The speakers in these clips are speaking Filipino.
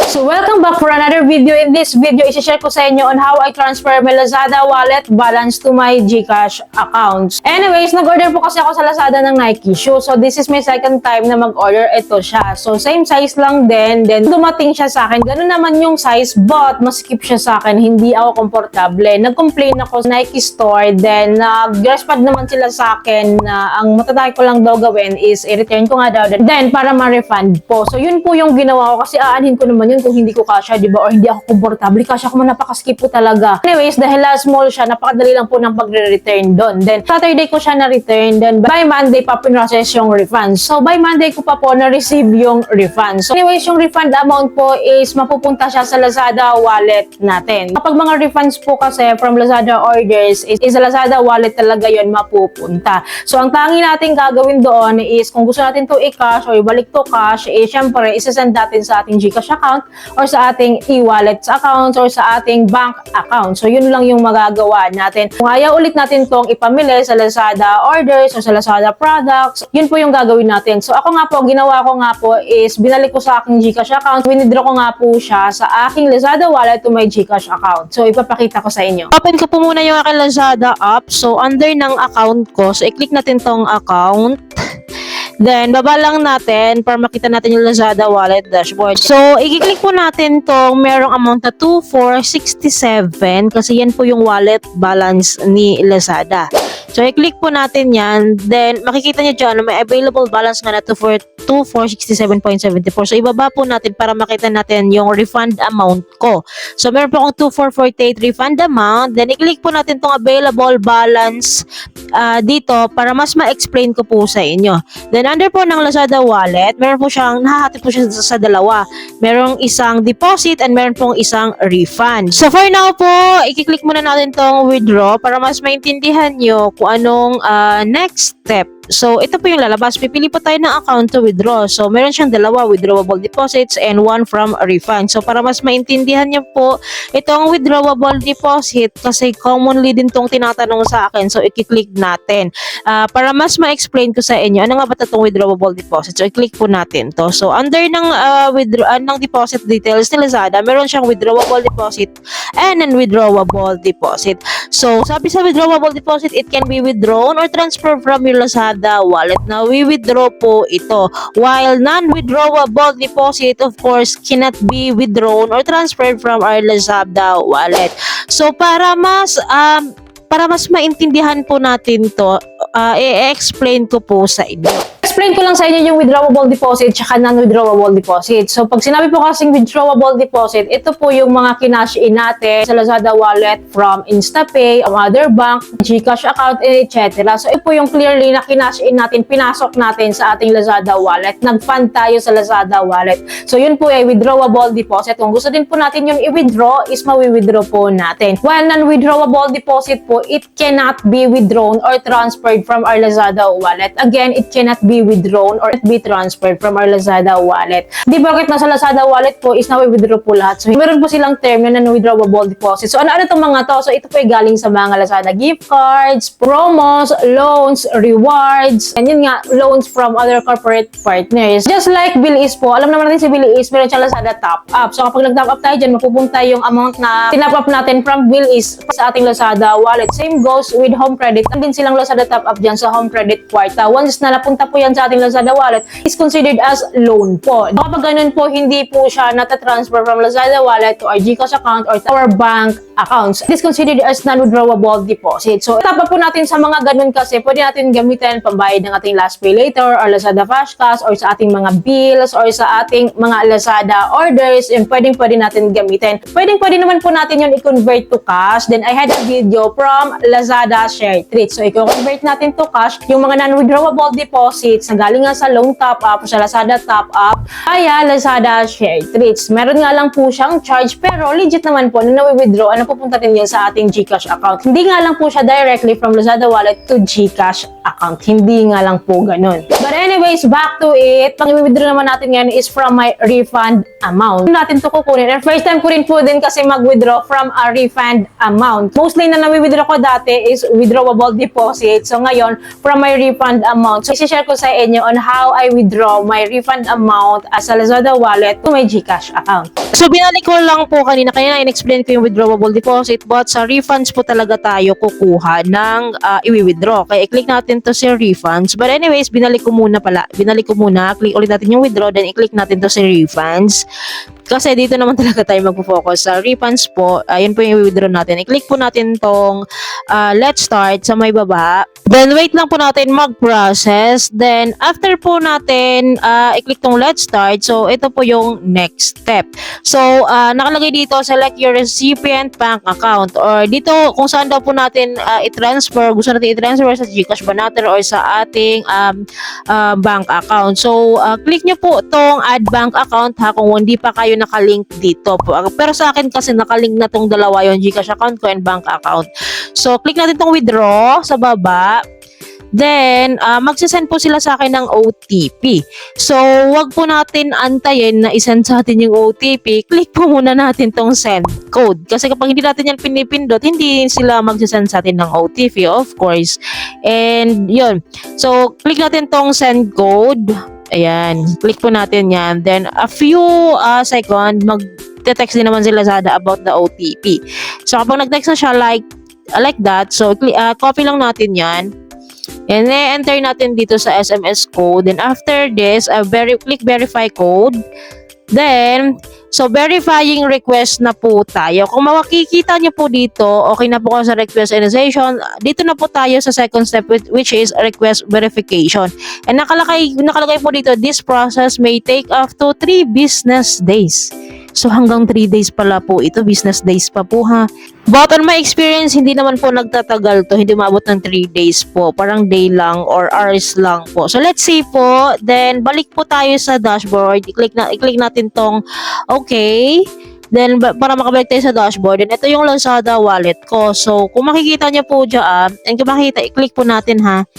So welcome back for another video. In this video, isi-share ko sa inyo on how I transfer my Lazada wallet balance to my GCash accounts. Anyways, nag-order po kasi ako sa Lazada ng Nike shoe. So this is my second time na mag-order. Ito siya. So same size lang din. Then dumating siya sa akin. Ganun naman yung size but maskip siya sa akin. Hindi ako komportable. Nag-complain ako sa Nike store. Then nag-respond naman sila sa akin na ang matatake ko lang daw gawin is i-return ko nga daw. Then para ma-refund po. So yun po yung ginawa ko kasi aanhin ko naman yun kung hindi ko kasha, di ba? Or hindi ako komportable. Kasha ko man, napakaskip po talaga. Anyways, dahil small siya, napakadali lang po ng pagre-return doon. Then, Saturday ko siya na-return. Then, by Monday pa pinrocess yung refund. So, by Monday ko pa po na-receive yung refund. So, anyways, yung refund amount po is mapupunta siya sa Lazada wallet natin. Kapag mga refunds po kasi from Lazada orders, is sa Lazada wallet talaga yon mapupunta. So, ang tangi natin gagawin doon is kung gusto natin to i-cash o ibalik to cash, syempre, isasend natin sa ating GCash account or sa ating e-wallet accounts or sa ating bank account. So, yun lang yung magagawa natin. Kung ayaw ulit natin tong ipamili sa Lazada orders o sa Lazada products, yun po yung gagawin natin. So, ako nga po, ginawa ko nga po is binalik ko sa aking GCash account. Winidraw ko nga po siya sa aking Lazada wallet to my GCash account. So, ipapakita ko sa inyo. Open ko po muna yung aking Lazada app. So, under ng account ko, so i-click natin tong account. Then, baba lang natin para makita natin yung Lazada wallet dashboard. So, i-click po natin tong merong amount na 2467 kasi yan po yung wallet balance ni Lazada. So, i-click po natin yan. Then, makikita nyo dyan, may available balance nga na 2467.74. So, ibaba po natin para makita natin yung refund amount ko. So, meron po akong 2448 refund amount. Then, i-click po natin tong available balance dito para mas ma-explain ko po sa inyo. Then, under po ng Lazada wallet, meron po siyang, nahahati po siya sa dalawa. Merong isang deposit and meron pong isang refund. So, for now po, i-click muna natin tong withdraw para mas maintindihan nyo kung anong next step. So, ito po yung lalabas. Pipili po tayo ng account to withdraw. So, meron siyang dalawa, withdrawable deposits and one from a refund. So, para mas maintindihan niyo po itong withdrawable deposit kasi commonly din tong tinatanong sa akin. So, i-click natin. Para mas ma-explain ko sa inyo, ano nga ba itong withdrawable deposit? So, i-click po natin to. So, under ng deposit details ni Lazada, meron siyang withdrawable deposit and non-withdrawable deposit. So, sabi sa withdrawable deposit, it can be withdrawn or transferred from your Lazada wallet. Now, we withdraw po ito. While non-withdrawable deposit, of course, cannot be withdrawn or transferred from our Lazada wallet. So, para mas maintindihan po natin to, i-explain ko po sa inyo. Explain ko lang sa inyo yung withdrawable deposit at non-withdrawable deposit. So, pag sinabi po kasing withdrawable deposit, ito po yung mga kinash in natin sa Lazada wallet from InstaPay, other bank, GCash account, etc. So, ito po yung clearly na kinash in natin, pinasok natin sa ating Lazada wallet. Nag-fund tayo sa Lazada wallet. So, yun po ay withdrawable deposit. Kung gusto din po natin yun i-withdraw, is mawi-withdraw po natin. While non-withdrawable deposit po, it cannot be withdrawn or transferred from our Lazada wallet. Again, it cannot be withdrawn or be transferred from our Lazada wallet. Di bakit nasa Lazada wallet po is na-withdraw po lahat. So, meron po silang term na non-withdrawable deposit. So, ano itong mga to? So, ito po ay galing sa mga Lazada gift cards, promos, loans, rewards, and yun nga, loans from other corporate partners. Just like Bilis po, alam naman natin si Bilis, meron siyang Lazada top up. So, kapag nag-top up tayo dyan, mapupunta yung amount na tinap up natin from Bilis sa ating Lazada wallet. Same goes with Home Credit. Din silang Lazada top up dyan sa Home Credit Kwarta. Once na napunta po yan sa ating Lazada wallet, is considered as loan po. Kapag ganun po, hindi po siya nata-transfer from Lazada wallet to our GCash account or to our bank accounts. It is considered as non-withdrawable deposit. So, tapa po natin sa mga ganun kasi pwede natin gamitin pambayad ng ating last pay later or Lazada Flash Cash or sa ating mga bills or sa ating mga Lazada orders. Yun, pwede natin gamitin. Pwede naman po natin yun i-convert to cash. Then, I had a video from Lazada Share Treat. So, i-convert natin to cash yung mga non-withdrawable deposits na galing nga sa loan top up o sa Lazada top up kaya Lazada Share Treats. Meron nga lang po siyang charge pero legit naman po na nawi-withdraw ano pupunta din yan sa ating GCash account. Hindi nga lang po siya directly from Lazada wallet to GCash account. Hindi nga lang po ganun. But anyways, back to it. Pang i-withdraw naman natin yan is from my refund amount. Natin to kukunin. And first time ko rin po din kasi mag-withdraw from a refund amount. Mostly na nawi-withdraw ko dati is withdrawable deposit. So ngayon, from my refund amount. So, isi-share ko sa sa inyo on how I withdraw my refund amount as a Lazada wallet to my GCash account. So binalik ko lang po kanina in-explain ko yung withdrawable deposit, but sa refunds po talaga tayo kukuha ng i-withdraw. Kaya i-click natin to sa refunds. But anyways, binalik ko muna. Click ulit natin yung withdraw, then i-click natin to sa refunds. Kasi dito naman talaga tayo magpo-focus sa refunds po. Ayun po yung i-withdraw natin. I-click po natin tong let's start sa may baba. Then wait lang po natin mag-process. Then after po natin i-click tong let's start. So ito po yung next step. So nakalagay dito, select your recipient bank account, or dito kung saan daw po natin i-transfer. Gusto natin i-transfer sa GCash ba natin or sa ating bank account. So click nyo po tong add bank account ha, kung hindi pa kayo nakalink dito po. Pero sa akin kasi nakalink na tong dalawa, yung GCash account ko and bank account. So click natin tong withdraw sa baba. Then, magsisend po sila sa akin ng OTP. So, wag po natin antayin na isend sa atin yung OTP. Click po muna natin tong send code. Kasi kapag hindi natin yan pinipindot, hindi sila magsisend sa atin ng OTP, of course. And, yun. So, click natin tong send code. Ayan. Click po natin yan. Then, a few second, mag-text din naman sila sa about the OTP. So, kapag nag-text na siya like that, so, copy lang natin yan. And enter natin dito sa SMS code. Then after this, click verify code. Then, so verifying request na po tayo. Kung makikita nyo po dito, okay na po kayo sa request initiation. Dito na po tayo sa second step, which is request verification. And nakalagay po dito, this process may take up to 3 business days. So hanggang 3 days pala po ito, business days pa po ha. But on my experience, hindi naman po nagtatagal to, hindi maabot ng 3 days po, parang day lang or hours lang po. So let's see po, then balik po tayo sa dashboard, i-click natin tong okay. Then para makabalik tayo sa dashboard, then ito yung Lazada wallet ko. So kung makikita niyo po diyan, and kung makikita, i-click po natin ha.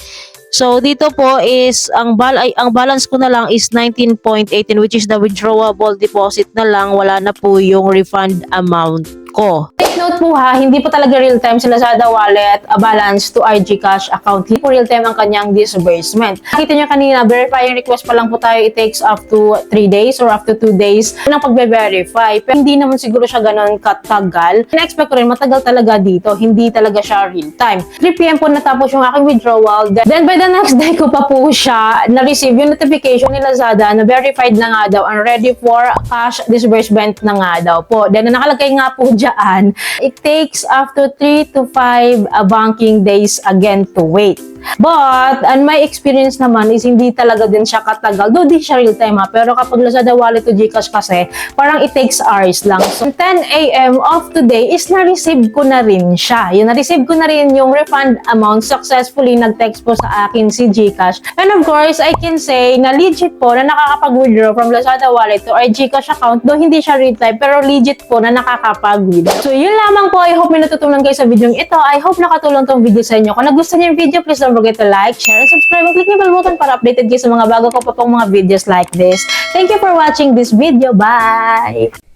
So dito po is ang balance ko na lang is 19.18, which is the withdrawable deposit na lang, wala na po yung refund amount ko. Take note po ha, hindi po talaga real time sa Lazada wallet balance to our GCash account. Hindi po real time ang kanyang disbursement. Nakita nyo kanina, verifying request pa lang po tayo, it takes up to 3 days or up to 2 days ng pagbe-verify. Pero hindi naman siguro siya ganun katagal. Na-expect ko rin matagal talaga dito, hindi talaga siya real time. 3 PM po natapos yung aking withdrawal. Then by the next day ko pa po siya na-receive yung notification ni Lazada na verified na nga daw and ready for cash disbursement na nga daw po. Then nakalagay nga po dyan, it takes up to 3 to 5 banking days again to wait. But, on my experience naman is hindi talaga din siya katagal. Though di siya real time ha, pero kapag Lazada wallet to GCash kasi, parang it takes hours lang. So, 10 AM of today is na-receive ko na rin siya. Yung na-receive ko na rin yung refund amount, successfully nag-text po sa akin si GCash. And of course, I can say na legit po na nakakapag-withdraw from Lazada wallet to our GCash account. Though hindi siya real time, pero legit po na nakakapag-withdraw. So, yun lamang po. I hope may natutunan kayo sa video ito. I hope nakatulong tong video sa inyo. Kung nagustuhan niyo yung video, please don't forget to like, share, and subscribe, and click the bell button para updated kayo sa mga bago ko pa pong mga videos like this. Thank you for watching this video. Bye!